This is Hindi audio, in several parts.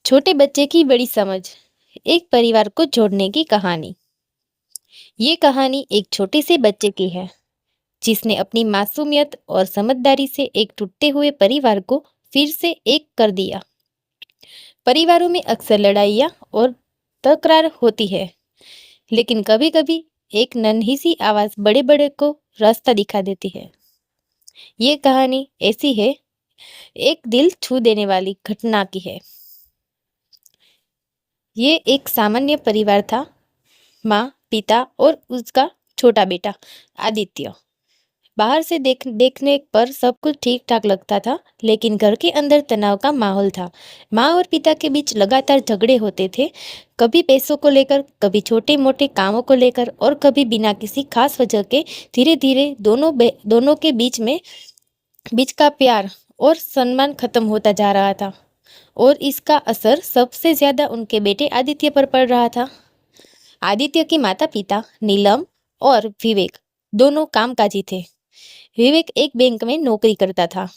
छोटे बच्चे की बड़ी समझ, एक परिवार को जोड़ने की कहानी। ये कहानी एक छोटे से बच्चे की है जिसने अपनी मासूमियत और समझदारी से एक टूटते हुए परिवार को फिर से एक कर दिया। परिवारों में अक्सर लड़ाइयाँ और तकरार होती है, लेकिन कभी-कभी एक नन्ही सी आवाज बड़े बड़े को रास्ता दिखा देती है। ये कहानी ऐसी है, एक दिल छू देने वाली घटना की है। ये एक सामान्य परिवार था। माँ, पिता और उसका छोटा बेटा आदित्य। बाहर से देखने पर सब कुछ ठीक ठाक लगता था, लेकिन घर के अंदर तनाव का माहौल था। माँ और पिता के बीच लगातार झगड़े होते थे, कभी पैसों को लेकर, कभी छोटे मोटे कामों को लेकर और कभी बिना किसी खास वजह के। धीरे धीरे दोनों के बीच का प्यार और सम्मान खत्म होता जा रहा था, और इसका असर सबसे ज्यादा उनके बेटे आदित्य पर पड़ रहा था। आदित्य के माता पिता नीलम और विवेक दोनों कामकाजी थे। विवेक एक बैंक में नौकरी करता था,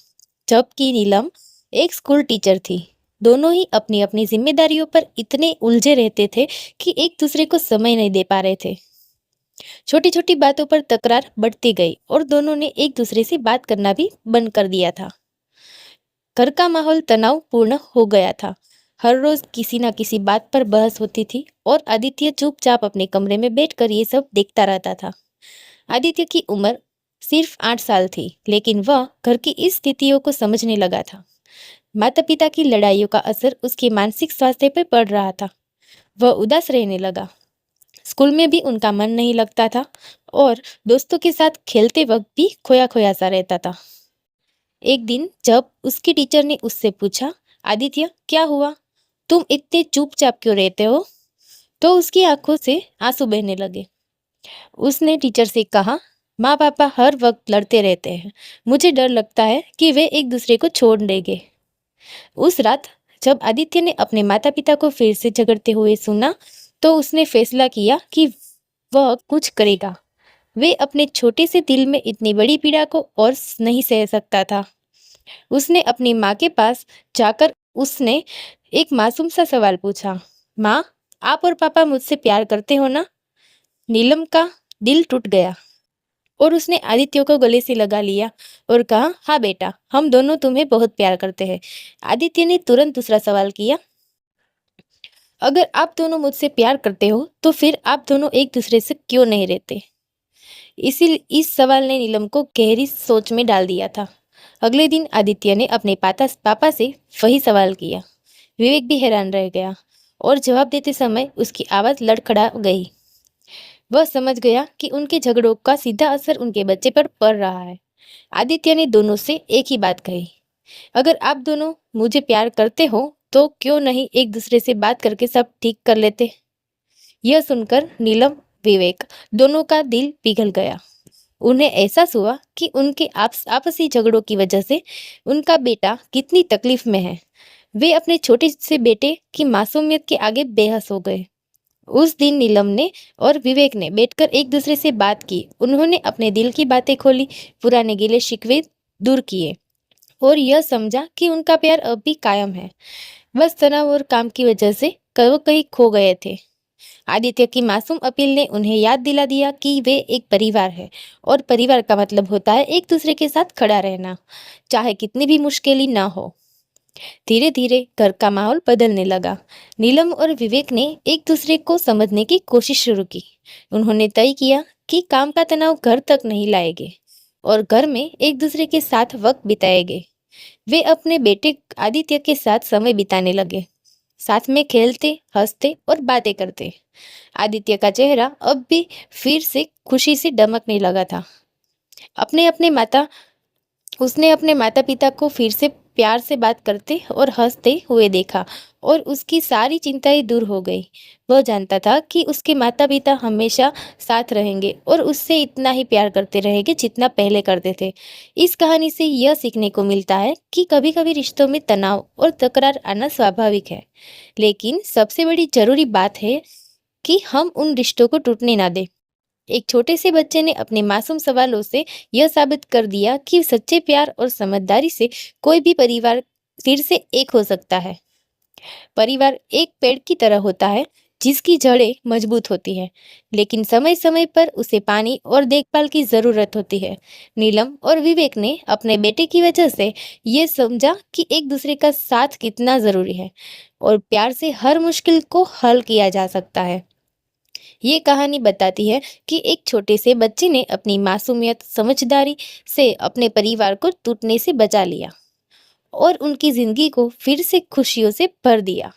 जबकि नीलम एक स्कूल टीचर थी। दोनों ही अपनी अपनी जिम्मेदारियों पर इतने उलझे रहते थे कि एक दूसरे को समय नहीं दे पा रहे थे। छोटी छोटी बातों पर तकरार बढ़ती गई और दोनों ने एक दूसरे से बात करना भी बंद कर दिया था। घर का माहौल तनावपूर्ण हो गया था। हर रोज किसी न किसी बात पर बहस होती थी और आदित्य चुपचाप अपने कमरे में बैठकर ये सब देखता रहता था। आदित्य की उम्र सिर्फ 8 साल थी, लेकिन वह घर की इस स्थितियों को समझने लगा था। माता पिता की लड़ाइयों का असर उसके मानसिक स्वास्थ्य पर पड़ रहा था। वह उदास रहने लगा। स्कूल में भी उनका मन नहीं लगता था और दोस्तों के साथ खेलते वक्त भी खोया खोया सा रहता था। एक दिन जब उसकी टीचर ने उससे पूछा, आदित्य क्या हुआ, तुम इतने चुपचाप क्यों रहते हो, तो उसकी आंखों से आंसू बहने लगे। उसने टीचर से कहा, माँ पापा हर वक्त लड़ते रहते हैं, मुझे डर लगता है कि वे एक दूसरे को छोड़ देंगे। उस रात जब आदित्य ने अपने माता पिता को फिर से झगड़ते हुए सुना, तो उसने फैसला किया कि वह कुछ करेगा। वे अपने छोटे से दिल में इतनी बड़ी पीड़ा को और नहीं सह सकता था। उसने अपनी माँ के पास जाकर उसने एक मासूम सा सवाल पूछा, माँ, आप और पापा मुझसे प्यार करते हो ना? नीलम का दिल टूट गया और उसने आदित्य को गले से लगा लिया और कहा, हाँ बेटा, हम दोनों तुम्हें बहुत प्यार करते हैं। आदित्य ने तुरंत दूसरा सवाल किया, अगर आप दोनों मुझसे प्यार करते हो तो फिर आप दोनों एक दूसरे से क्यों नहीं रहते? इस सवाल ने नीलम को गहरी सोच में डाल दिया था। अगले दिन आदित्य ने अपने पापा से वही सवाल किया। विवेक भी हैरान रह गया और जवाब देते समय उसकी आवाज लड़खड़ा गई। वह समझ गया कि उनके झगड़ों का सीधा असर उनके बच्चे पर पड़ रहा है। आदित्य ने दोनों से एक ही बात कही, अगर आप दोनों मुझे प्यार करते हो तो क्यों नहीं एक दूसरे से बात करके सब ठीक कर लेते? यह सुनकर नीलम, विवेक दोनों का दिल पिघल गया। उन्हें एहसास हुआ कि उनके आपसी झगड़ों की वजह से उनका बेटा कितनी तकलीफ में है। वे अपने छोटे से बेटे की मासूमियत के आगे बेहस हो गए। उस दिन नीलम ने और विवेक ने बैठकर एक दूसरे से बात की। उन्होंने अपने दिल की बातें खोली, पुराने गिले शिकवे दूर किए और यह समझा कि उनका प्यार अब भी कायम है। बस तनाव और काम की वजह से वो कहीं खो गए थे। आदित्य की मासूम अपील ने उन्हें याद दिला दिया कि वे एक परिवार है और परिवार का मतलब होता है एक दूसरे के साथ खड़ा रहना, चाहे कितनी भी मुश्किलें ना हो। धीरे धीरे घर का माहौल बदलने लगा। नीलम और विवेक ने एक दूसरे को समझने की कोशिश शुरू की। उन्होंने तय किया कि काम का तनाव घर तक नहीं लाएंगे और घर में एक दूसरे के साथ वक्त बिताएंगे। वे अपने बेटे आदित्य के साथ समय बिताने लगे, साथ में खेलते, हंसते और बातें करते। आदित्य का चेहरा अब भी फिर से खुशी से दमकने लगा था। अपने अपने माता उसने अपने माता पिता को फिर से प्यार से बात करते और हंसते हुए देखा और उसकी सारी चिंताएं दूर हो गई। वह जानता था कि उसके माता पिता हमेशा साथ रहेंगे और उससे इतना ही प्यार करते रहेंगे जितना पहले करते थे। इस कहानी से यह सीखने को मिलता है कि कभी कभी रिश्तों में तनाव और तकरार आना स्वाभाविक है, लेकिन सबसे बड़ी जरूरी बात है कि हम उन रिश्तों को टूटने ना दें। एक छोटे से बच्चे ने अपने मासूम सवालों से यह साबित कर दिया कि सच्चे प्यार और समझदारी से कोई भी परिवार फिर से एक हो सकता है। परिवार एक पेड़ की तरह होता है जिसकी जड़ें मजबूत होती हैं, लेकिन समय समय पर उसे पानी और देखभाल की जरूरत होती है। नीलम और विवेक ने अपने बेटे की वजह से ये समझा कि एक दूसरे का साथ कितना जरूरी है और प्यार से हर मुश्किल को हल किया जा सकता है। ये कहानी बताती है कि एक छोटे से बच्चे ने अपनी मासूमियत समझदारी से अपने परिवार को टूटने से बचा लिया और उनकी जिंदगी को फिर से खुशियों से भर दिया।